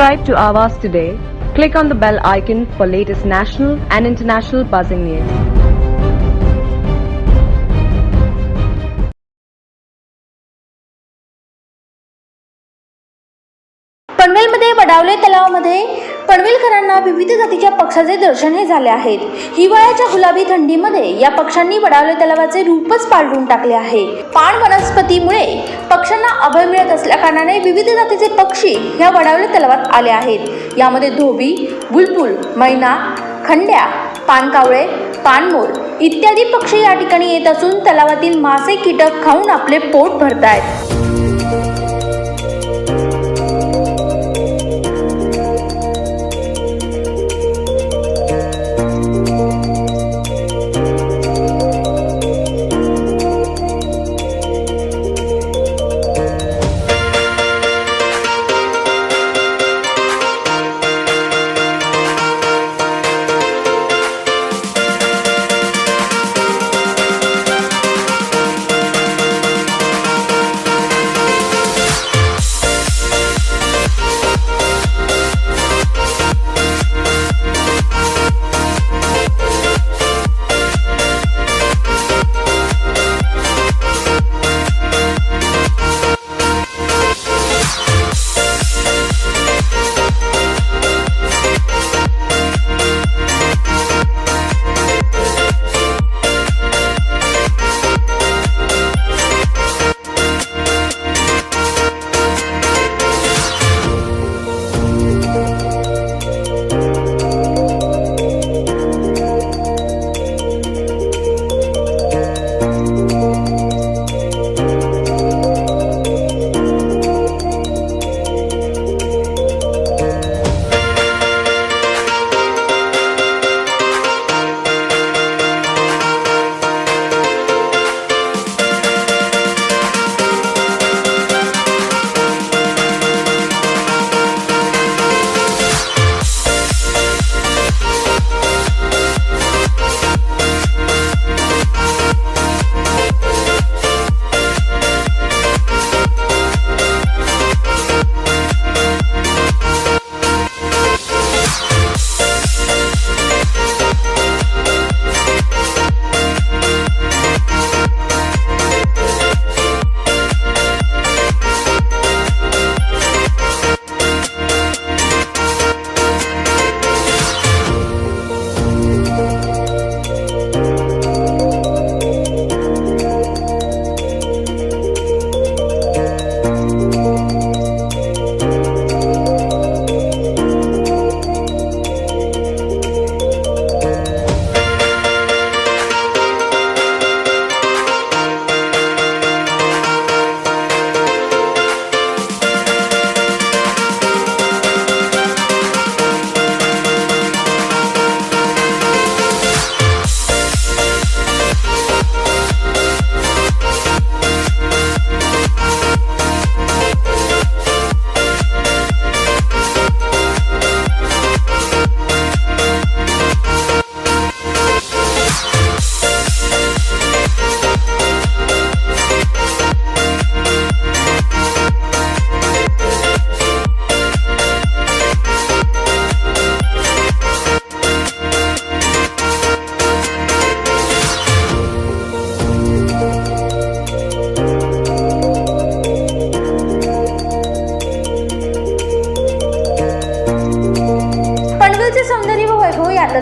Subscribe to Awaaz today. Click on the bell icon for latest national and international buzzing news. पनवेलमध्ये वडावले तलावामध्ये पनवेलकरांना विविध जातीच्या पक्ष्याचे दर्शन हे झाले आहेत. हिवाळ्याच्या गुलाबी थंडीमध्ये या पक्ष्यांनी वडावले तलावाचे रूपच पालटून टाकले आहे. पाण वनस्पतीमुळे पक्ष्यांना अभय मिळत असल्या कारणाने विविध जातीचे पक्षी या वडावले तलावात आले आहेत. यामध्ये धोबी, बुलबुल, मैना, खंड्या, पानकावळे, पानमोर इत्यादी पक्षी या ठिकाणी येत असून तलावातील मासे कीटक खाऊन आपले पोट भरतायत.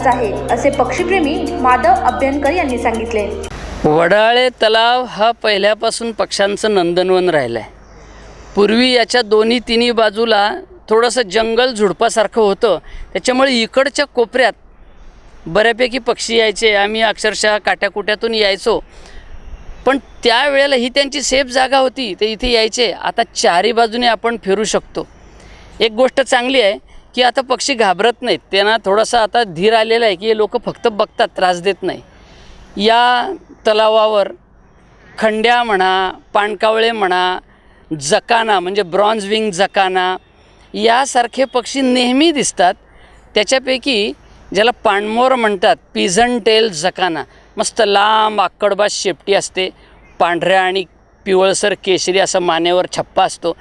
आहे असे पक्षीप्रेमी माधव अभ्यंकर यांनी सांगितले. वडाळे तलाव हा पहिल्यापासून पक्ष्यांचं नंदनवन राहिलं आहे. पूर्वी याच्या दोन्ही तिन्ही बाजूला थोडंसं जंगल झुडपासारखं होतं, त्याच्यामुळे इकडच्या कोपऱ्यात बऱ्यापैकी पक्षी यायचे. आम्ही अक्षरशः काट्याकुट्यातून यायचो, पण त्यावेळेला ही त्यांची सेफ जागा होती, ते इथे यायचे. आता चारी बाजूने आपण फिरू शकतो. एक गोष्ट चांगली आहे की आता पक्षी घाबरत नाहीत. त्यांना थोडासा आता धीर आलेला आहे की हे लोक फक्त बघतात, त्रास देत नाही. या तलावावर खंड्या म्हणा, पाणकावळे म्हणा, जकाना म्हणजे ब्रॉन्झ विंग जकाना यासारखे पक्षी नेहमी दिसतात. त्याच्यापैकी ज्याला पाणमोर म्हणतात, पिजन टेल जकाना, मस्त लांब आकडबाज शेपटी असते, पांढऱ्या आणि पिवळसर केशरी असा मानेवर छप्पा असतो.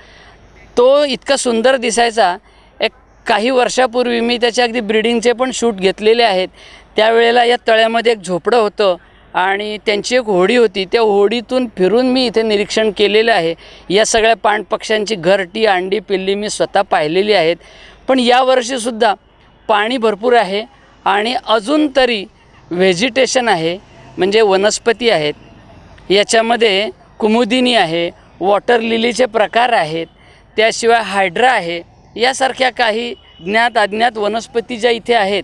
तो इतका सुंदर दिसायचा. एक काही वर्षापूर्वी मी त्याचे अगदी ब्रीडिंगचे पण शूट घेतलेले आहेत. त्यावेळेला या तळ्यामध्ये एक झोपडं होतं आणि त्यांची एक होडी होती. त्या होडीतून फिरून मी इथे निरीक्षण केलेलं आहे. या सगळ्या पाणपक्ष्यांची घरटी, अंडी, पिल्ली मी स्वतः पाहिलेली आहेत. पण यावर्षीसुद्धा पाणी भरपूर आहे आणि अजून तरी व्हेजिटेशन आहे, म्हणजे वनस्पती आहेत. याच्यामध्ये कुमुदिनी आहे, वॉटर लिलीचे प्रकार आहेत, त्याशिवाय हायड्रा आहे. यासारख्या काही ज्ञात अज्ञात वनस्पती ज्या इथे आहेत,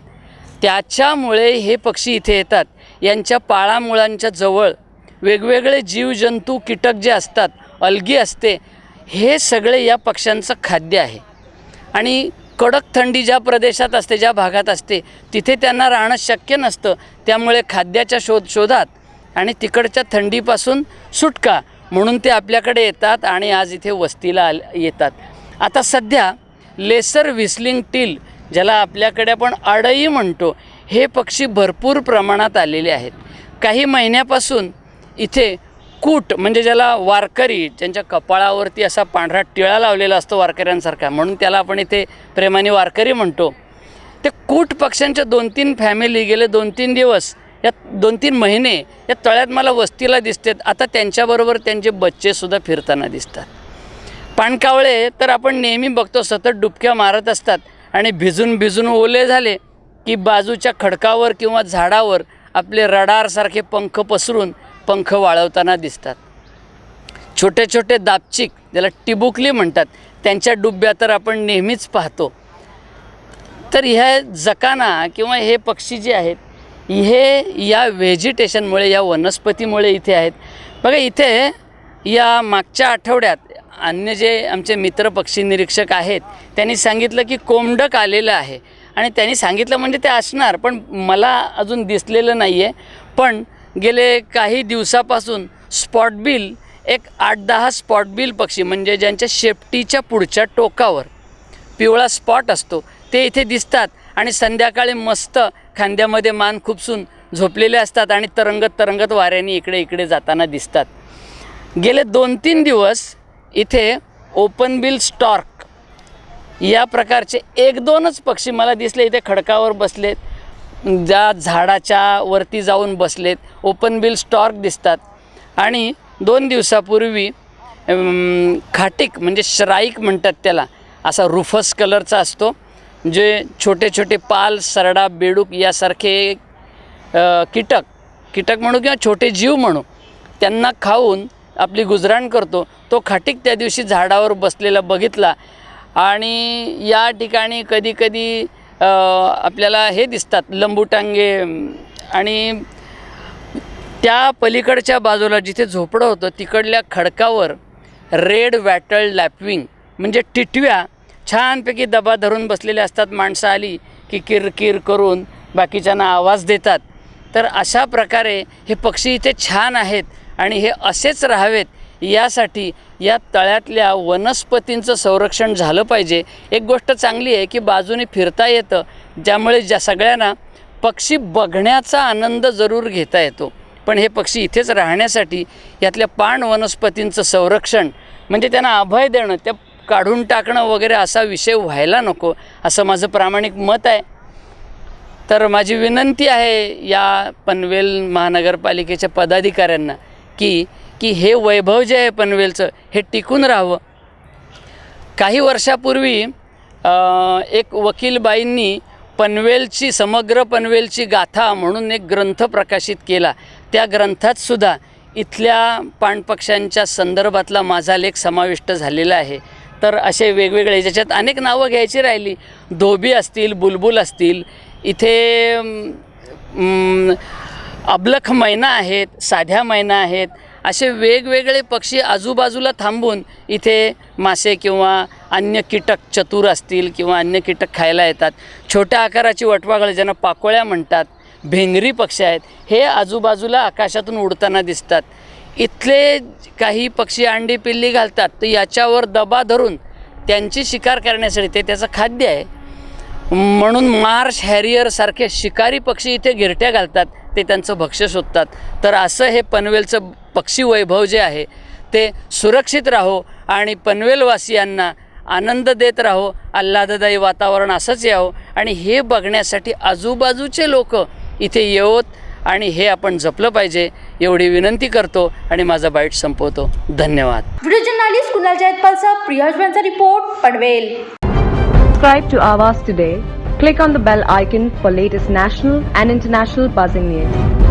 त्याच्यामुळे हे पक्षी इथे येतात. यांच्या पाळामुळांच्या जवळ वेगवेगळे जीवजंतू, कीटक जे असतात, अलगी असते, हे सगळे या पक्ष्यांचं खाद्य आहे. आणि कडक थंडी ज्या प्रदेशात असते, ज्या भागात असते, तिथे त्यांना राहणं शक्य नसतं. त्यामुळे खाद्याच्या शोधात आणि तिकडच्या थंडीपासून सुटका म्हणून ते आपल्याकडे येतात आणि आज इथे वस्तीला येतात. आता सध्या लेसर व्हिस्लिंग टील, ज्याला आपल्याकडे आपण अडई म्हणतो, हे पक्षी भरपूर प्रमाणात आलेले आहेत. काही महिन्यापासून इथे कूट, म्हणजे ज्याला वारकरी, ज्यांच्या कपाळावरती असा पांढरा टिळा लावलेला असतो वारकऱ्यांसारखा, म्हणून त्याला आपण इथे प्रेमाने वारकरी म्हणतो, ते कूट पक्ष्यांच्या 2-3 फॅमिली गेले 2-3 दिवस, या 2-3 महिने या तळ्यात मला वस्तीला दिसतात. आता त्यांच्याबरोबर त्यांचे बच्चेसुद्धा फिरताना दिसतात. पाणकावळे तर आपण नेहमी बघतो सतत डुबक्या मारत असतात आणि भिजून ओले झाले की बाजूच्या खडकावर किंवा झाडावर आपले रडारसारखे पंख पसरून पंख वाळवताना दिसतात. छोटे छोटे दापचिक, ज्याला टिबुकली म्हणतात, त्यांच्या डुब्या तर आपण नेहमीच पाहतो. तर ह्या जकाना किंवा हे पक्षी जे आहेत, हे या व्हेजिटेशनमुळे, या वनस्पतीमुळे इथे आहेत. बघा, इथे या मागच्या आठवड्यात अन्य जे आमचे मित्र पक्षी निरीक्षक आहेत, त्यांनी सांगितलं की कोंबडक आलेलं आहे. आणि त्यांनी सांगितलं म्हणजे ते असणार, पण मला अजून दिसलेलं नाही आहे. पण गेले काही दिवसापासून स्पॉटबिल, एक 8-10 स्पॉटबिल पक्षी, म्हणजे ज्यांच्या शेपटीच्या पुढच्या टोकावर पिवळा स्पॉट असतो, ते इथे दिसतात. आणि संध्याकाळी मस्त खांद्यामध्ये मान खुपसून झोपलेले असतात आणि तरंगत वाऱ्याने इकडे जाताना दिसतात. गेले 2-3 दिवस इथे ओपन बिल स्टॉर्क या प्रकारचे 1-2च पक्षी मला दिसले. इथे खडकावर बसलेत, ज्या झाडाच्या वरती जाऊन बसलेत, ओपन बिल स्टॉर्क दिसतात. आणि 2 दिवसापूर्वी खाटीक, म्हणजे श्राईक म्हणतात त्याला, असा रुफस कलरचा असतो, जे छोटे छोटे पाल, सरडा, बेडूक यासारखे कीटक म्हणू किंवा छोटे जीव म्हणू, त्यांना खाऊन आपली गुजराण करतो. तो खाटीक त्या दिवशी झाडावर बसलेला बघितला. आणि या ठिकाणी कधी आपल्याला हे दिसतात लंबूटांगे. आणि त्या पलीकडच्या बाजूला जिथे झोपडं होतं, तिकडल्या खडकावर रेड वॅटल लॅपविंग, म्हणजे टिटव्या छानपैकी दबा धरून बसलेल्या असतात. माणसं आली की किरकिर करून बाकीच्यांना आवाज देतात. तर अशा प्रकारे हे पक्षी इथे छान आहेत आणि हे असेच राहावेत, यासाठी या तळ्यातल्या वनस्पतींचं संरक्षण झालं पाहिजे. एक गोष्ट चांगली आहे की बाजूने फिरता येतं, ज्यामुळे सगळ्यांना पक्षी बघण्याचा आनंद जरूर घेता येतो. पण हे पक्षी इथेच राहण्यासाठी यातल्या पाण वनस्पतींचं संरक्षण, म्हणजे त्यांना अभय देणं, त्या काढून टाकणं वगैरे असा विषय व्हायला नको, असं माझं प्रामाणिक मत आहे. तर माझी विनंती आहे या पनवेल महानगरपालिकेच्या पदाधिकाऱ्यांना की हे वैभव जे आहे पनवेलचं, हे टिकून राहावं. काही वर्षापूर्वी एक वकीलबाईंनी पनवेलची, समग्र पनवेलची गाथा म्हणून एक ग्रंथ प्रकाशित केला. त्या ग्रंथातसुद्धा इथल्या पाणपक्ष्यांच्या संदर्भातला माझा लेख समाविष्ट झालेला आहे. तर असे वेगवेगळे, ज्याच्यात अनेक नावं घ्यायची राहिली, धोबी असतील, बुलबुल असतील, इथे अबलख मैना आहेत, साध्या मैना आहेत, असे वेगवेगळे पक्षी आजूबाजूला थांबून इथे मासे किंवा अन्य कीटक, चतुर असतील किंवा अन्य कीटक खायला येतात. छोट्या आकाराची वटवाघळे, ज्यांना पाकोळ्या म्हणतात, भेंगरी पक्षी आहेत, हे आजूबाजूला आकाशातून उडताना दिसतात. इथले काही पक्षी अंडी पिल्ली घालतात, तर याच्यावर दबा धरून त्यांची शिकार करण्यासाठी, ते त्याचं खाद्य आहे म्हणून मार्श हॅरियरसारखे शिकारी पक्षी इथे गिरट्या घालतात, ते त्यांचं भक्ष्य शोधतात. तर असं हे पनवेलचं पक्षी वैभव जे आहे ते सुरक्षित राहो आणि पनवेलवासियांना आनंद देत राहो, आल्हाददायी वातावरण असंच यावं आणि हे बघण्यासाठी आजूबाजूचे लोक इथे येवोत आणि हे आपण जपलं पाहिजे एवढी विनंती करतो आणि माझा बाईट संपवतो. धन्यवाद. व्हिडिओ जर्नलिस्ट कुणाल जयतपालचा प्रियाजवांचा report Panvel. Subscribe to Awaaz today. Click on the bell icon for latest national and international buzzing news.